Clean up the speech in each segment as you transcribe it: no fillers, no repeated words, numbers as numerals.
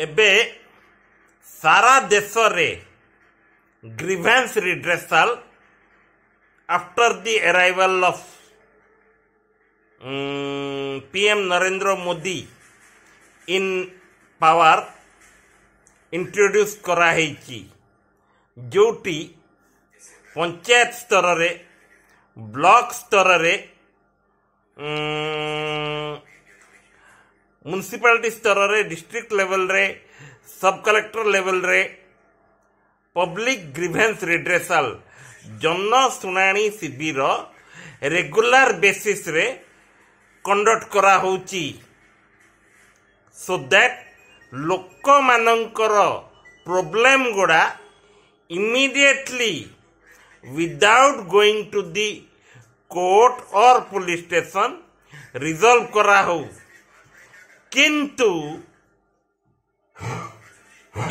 एबे सारा देश रे grievance redressal after the arrival of PM Narendra Modi in power introduce कराई जोटी पंचायत स्तर रे ब्लॉक स्तर रे म्युनिसिपालिटी स्तर रे डिस्ट्रिक्ट लेवल रे सब कलेक्टर लेवल रे पब्लिक ग्रीवेंस रिड्रेसल जन सुनानी शिविर रेगुलर बेसिस रे कंडक्ट करा होची सो दैट लोक मानकर प्रॉब्लम गुड़ा immediately without going to the court और पुलिस स्टेशन रिजॉल्व करा हो किंतु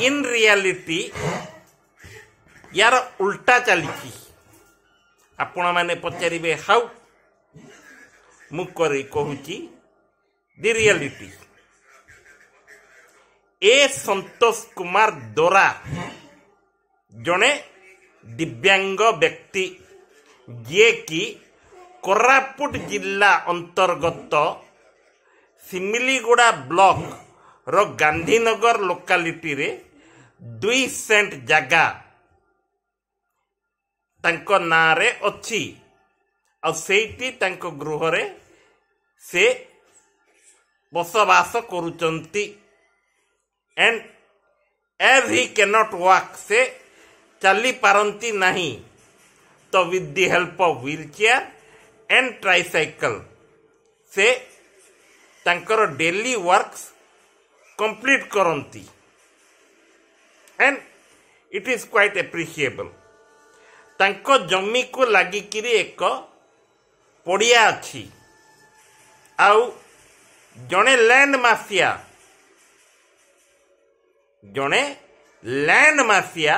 इन रियलिटी यार उल्टा चली आपण माने पचारे हाउ मुझे कहूँ दी रियलिटी ए संतोष कुमार दोरा जड़े दिव्यांग व्यक्ति जे कि कोरापुट जिला अंतर्गत सिमिलीगुड़ा ब्लॉक रो गांधीनगर लोकालिटी रे 2 सेंट जगह तांको नारे अच्छी और सेठी तांको गृह रे से बसवास करुचंती and as he cannot walk से चली पारंती नहीं तो with the help of wheelchair and tricycle से तांकर डेली वर्क्स कंप्लीट करंती and it is quite appreciable तांको जमी को लगी किरी एक पड़िया अच्छी आउ जड़े लैंड माफिया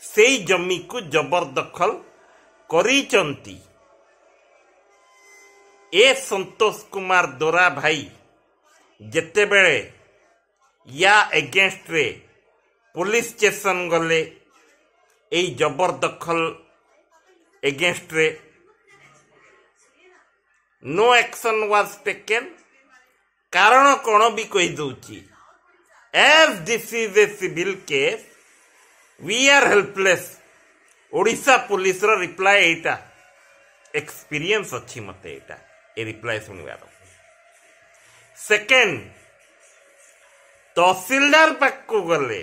से जमी को जबरदखल करिचंती ए संतोष कुमार दोरा भाई जेते बेले या एगेंस्ट रे पुलिस स्टेशन गले ए जबरदखल एगेंस्ट रे नो एक्शन वाज टेकन कारण कौन भी कही दूची as this is a civil case we are helpless Odisha police रो रिप्लाई एटा एक्सपीरियंस अच्छी मते एटा ए रिप्लाई सुनिबार सेकेंड तहसीलदार पाखु गले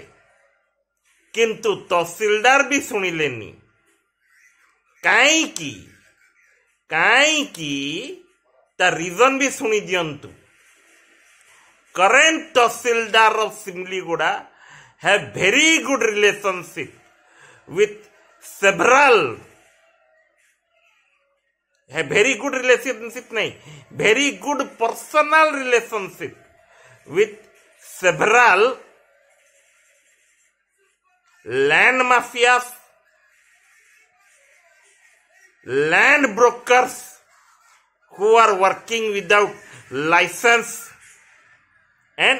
किंतु तहसीलदार भी सुनिलेनी काईकी ता रीजन भी सुनी दियंतु current tahsildar of Similiguda have very good relationship with several very good relationship नहीं very good personal relationship with several land mafias land brokers who are working without license and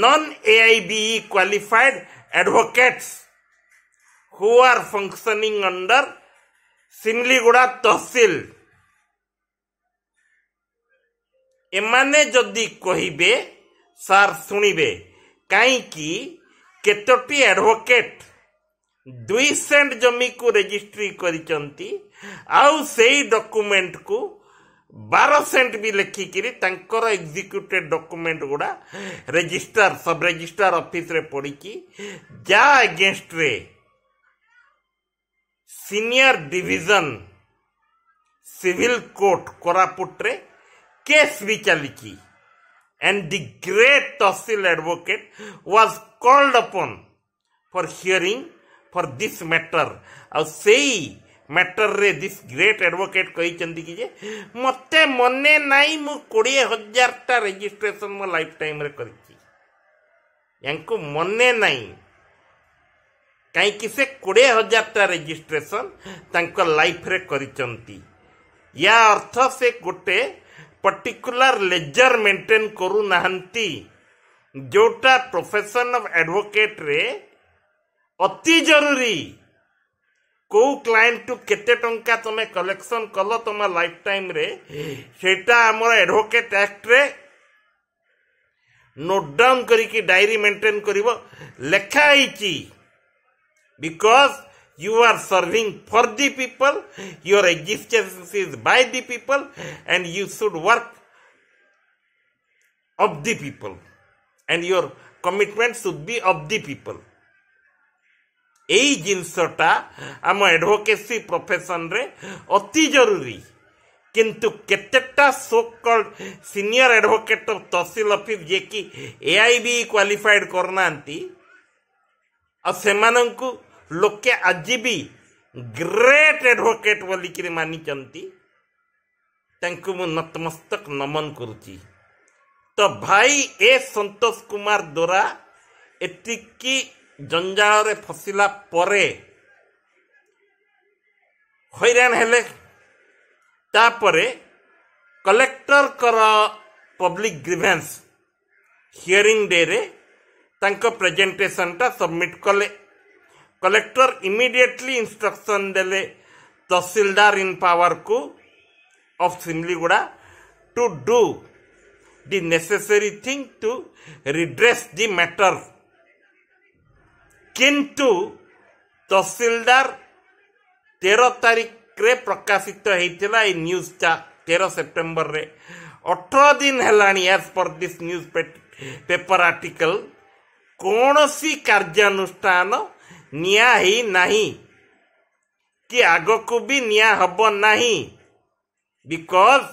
non-AIBE qualified advocates who are functioning under Similiguda तहसील एमाने जदि कहिबे सार सुनिबे काईकी केतोटी advocate 2 Saint जमी को registry करिचंती आउ सेई document को 12 सेंट भी लिखिकी तांकर एग्जीक्यूटेड डॉक्यूमेंट गुड़ा रजिस्टर सब रजिस्टर ऑफिस रे पड़ी जा अगेंस्ट रे senior division civil court Koraput रे केस भी चली and the great tahsil advocate was called upon for hearing for this matter और सेई मैटर रे दिस ग्रेट एडवोकेट कही कि मते मने नाई मु 20,000 टा रजिस्ट्रेशन मो लाइफ टाइम रे करिछि यांको मने नाई कहीं से 20,000 टा रजिस्ट्रेशन तांको लाइफ रे करिचंती या अर्थ से गोटे पर्टिकुलर लेजर मेंटेन करू नाहंती जोटा प्रोफेशन ऑफ एडवोकेट रे अति जरूरी को क्लाइंट टू केते टंका तमे कलेक्शन कल तुम लाइफ टाइम रे सेटा हमर एडवोकेट एक्ट रे नोट डाउन करिकी डायरी मेंटेन करिवो लेखा आइची because you are serving for the people, your existence is by the people, and you should work of the people, and your commitment should be of the people. এই জিনিসটা ଆମ advocacy profession ରେ ଅତି ଜରୁରୀ କିନ୍ତୁ କେତେଟା so called senior advocate of tahsil office ଯିଏକି AIB qualified କରୁନାହାନ୍ତି ଆଉ ସେମାନଙ୍କୁ लोके आज भी ग्रेट एडवोकेट बोलिकी मानिचंती तांको मु नतमस्तक नमन करुची। तो भाई ए संतोष कुमार द्वारा एतिकी जंजाल रे फसिला परे हैरान हेले तापरे कलेक्टर कर पब्लिक ग्रीवेंस हियरिंग डे रे तांको प्रेजेंटेशन टा सबमिट कले। कलेक्टर इमीडिएटली इंस्ट्रक्शन देले तहसीलदार इन पावर को of Similiguda to do the necessary thing to redress the matter किंतु तहसीलदार 13 तारीख रे प्रकाशित होइतिला ए न्यूज चा 13 सितंबर रे 18 दिन हेलानी as per this newspaper article कोनोसी कार्यानुष्ठान निया ही नहीं कि आगो को भी निया हब नहीं because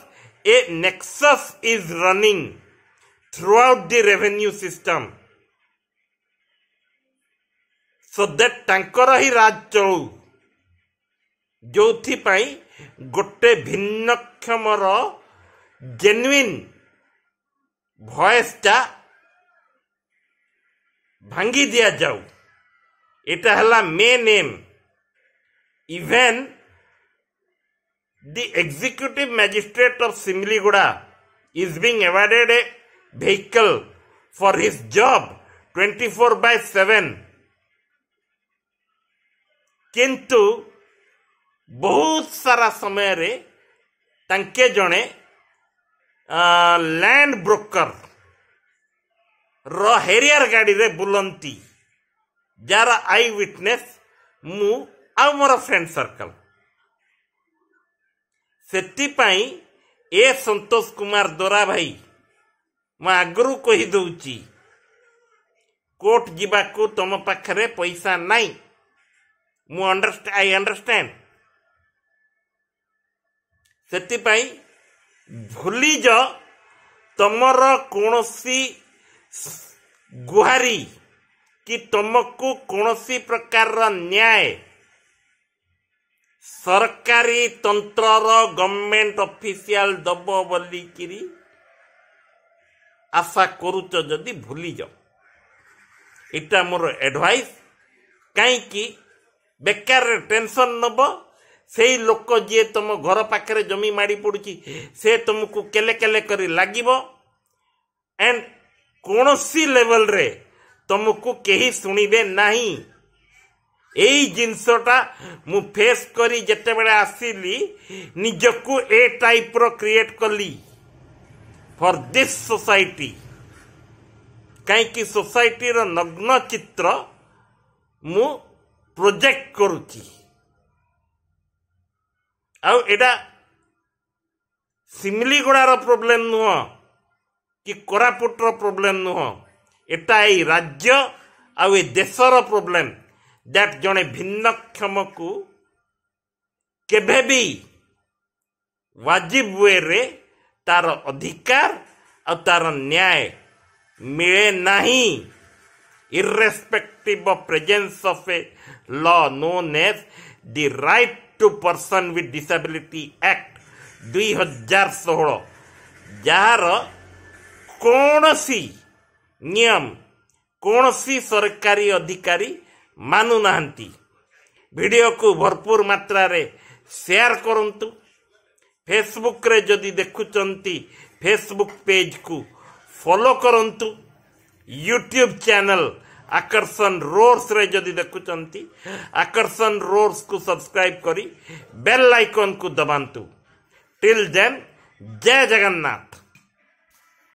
A nexus is running through out the revenue system so that तांकर ही राज चलू जो गोटे भिन्नक्षमर जेन्युइन भॉइस टा भांगी दिया जाऊ। इटा हला मेन एम even the executive magistrate of Similiguda is being awarded a vehicle for his job 24/7 किंतु बहुत सारा समय रे तांके जने लैंड ब्रोकर रो हेरियर गाड़ी रे बुलंती जार आई विटनेस मु आ मोर फ्रेंड सर्कल सेतिपाई ए संतोष कुमार दोरा भाई मैं आगरू कही दउची कोर्ट जीवाकू तुम पाखरे पैसा नहीं मु आई अंडरस्टैंड सेतिपाई भूली जा तमर कौनसी गुहारी कि तुमको कौनसी प्रकार न्याय सरकारी तंत्र गवर्नमेंट ऑफिशियल दब बोलिकी आशा करुच जदि भूली जाओ इटा मोर एडवाइस कहीं बेकार टेंशन नब से लोक जी तुम घर पाखे जमी माड़ी पड़ी से तुमको केले केले करी लागिबो एंड कौनसी लेवल रे तुमको केही सुनिबे नहीं। एई जिनसटा मु फेस करी जेते बेले आसीली निजको ए टाइप रो क्रिएट कली फॉर दिस सोसाइटी कहीं सोसाइटी रो नग्न चित्र मु प्रोजेक्ट करुची आउ एडा सिमलीगुड़ार प्रोब्लेम नुह कि कोरापुटर प्रोब्लेम नुह एटा ए राज्य आउ ए देशर प्रोब्लेम दैट जने भिन्नक्षम को केभे भी वाजिब वे रे तार अधिकार और तार न्याय मिले नहीं irrespective of presence of a law known as the Right to Person with Disability Act 2016 jar कौनसी नियम कौनसी सरकारी अधिकारी मानु नाहंती। वीडियो को भरपूर मात्रा रे शेयर करंतु। फेसबुक रे जदि देखुचंती फेसबुक पेज को फॉलो करंतु यूट्यूब चैनल आकर्षण रोर्स रे जदि देखुचंती आकर्षण रोर्स को सब्सक्राइब करी बेल आइकन को दबांतु टिल देन जय जगन्नाथ।